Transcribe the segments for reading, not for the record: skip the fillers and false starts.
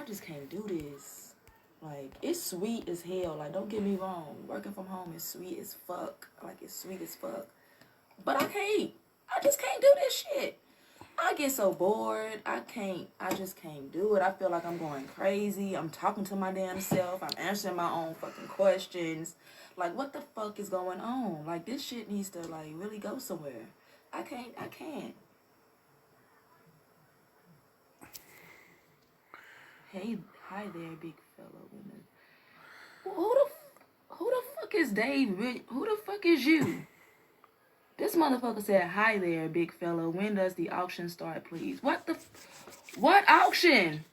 just can't do this. Like, it's sweet as hell. Like, don't get me wrong. Working from home is sweet as fuck. Like, it's sweet as fuck. But I just can't do this shit. I get so bored. I just can't do it. I feel like I'm going crazy. I'm talking to my damn self. I'm answering my own fucking questions. Like, what the fuck is going on? Like, this shit needs to, like, really go somewhere. I can't. Hey, hi there, big fellow women. Who the fuck is Dave? Who the fuck is you? This motherfucker said, hi there, big fellow. When does the auction start, please? What auction?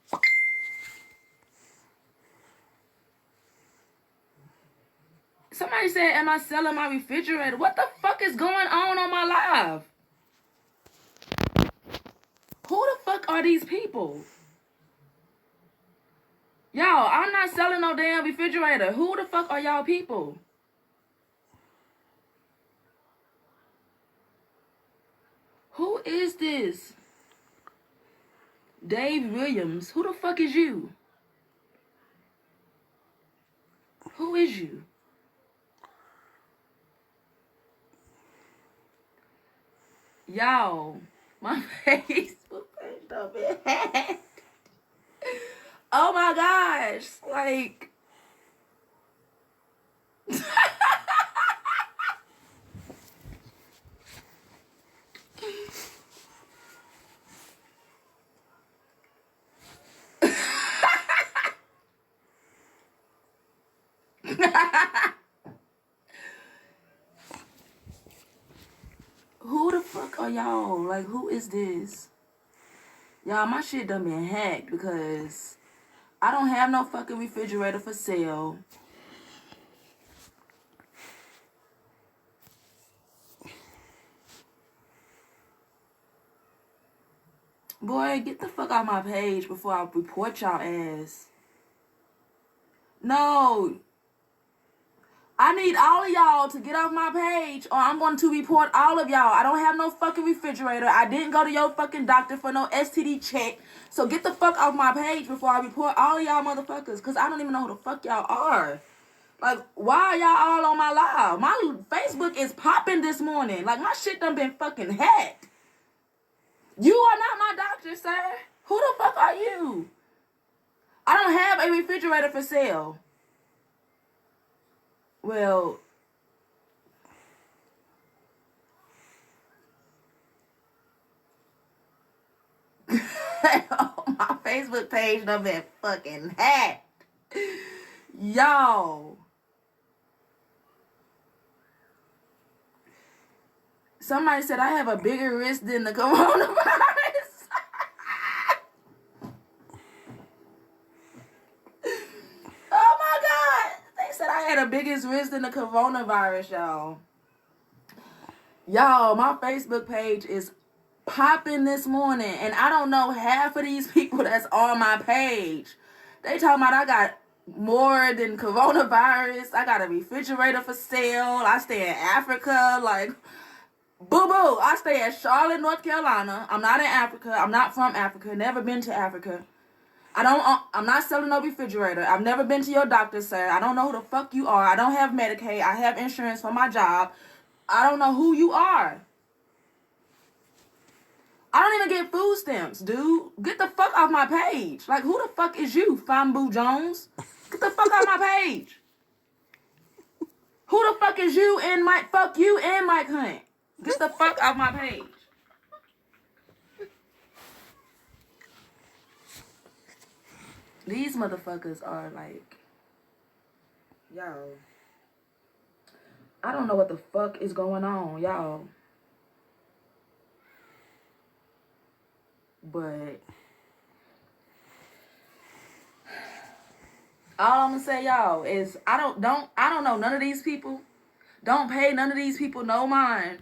Somebody said, am I selling my refrigerator? What the fuck is going on my live? Who the fuck are these people? Y'all, I'm not selling no damn refrigerator. Who the fuck are y'all people? Who is this? Dave Williams. Who the fuck is you? Who is you? Y'all, my Facebook page done been hacked. Oh my gosh. Like... Who the fuck are y'all? Like, who is this? Y'all, my shit done been hacked because I don't have no fucking refrigerator for sale. Boy, get the fuck off my page before I report y'all ass. No. I need all of y'all to get off my page or I'm going to report all of y'all. I don't have no fucking refrigerator. I didn't go to your fucking doctor for no STD check. So get the fuck off my page before I report all of y'all motherfuckers. Because I don't even know who the fuck y'all are. Like, why are y'all all on my live? My Facebook is popping this morning. Like, my shit done been fucking hacked. You are not my doctor, sir. Who the fuck are you? I don't have a refrigerator for sale. Well, my Facebook page done been fucking hacked. Y'all. Somebody said I have a bigger wrist than the coronavirus. Oh my God. They said I had a biggest wrist than the coronavirus, y'all. Y'all, my Facebook page is popping this morning, and I don't know half of these people that's on my page. They talking about I got more than coronavirus. I got a refrigerator for sale. I stay in Africa. Like, boo-boo. I stay at Charlotte, North Carolina. I'm not in Africa. I'm not from Africa. Never been to Africa. I'm not selling no refrigerator. I've never been to your doctor, sir. I don't know who the fuck you are. I don't have Medicaid. I have insurance for my job. I don't know who you are. I don't even get food stamps, dude. Get the fuck off my page. Like, who the fuck is you, Fambu Jones? Get the fuck off my page. Who the fuck is you and Mike? Fuck you and Mike Hunt. Get the fuck off my page. These motherfuckers are like, y'all. I don't know what the fuck is going on, y'all. But all I'm gonna say, y'all, is I don't know none of these people. Don't pay none of these people no mind.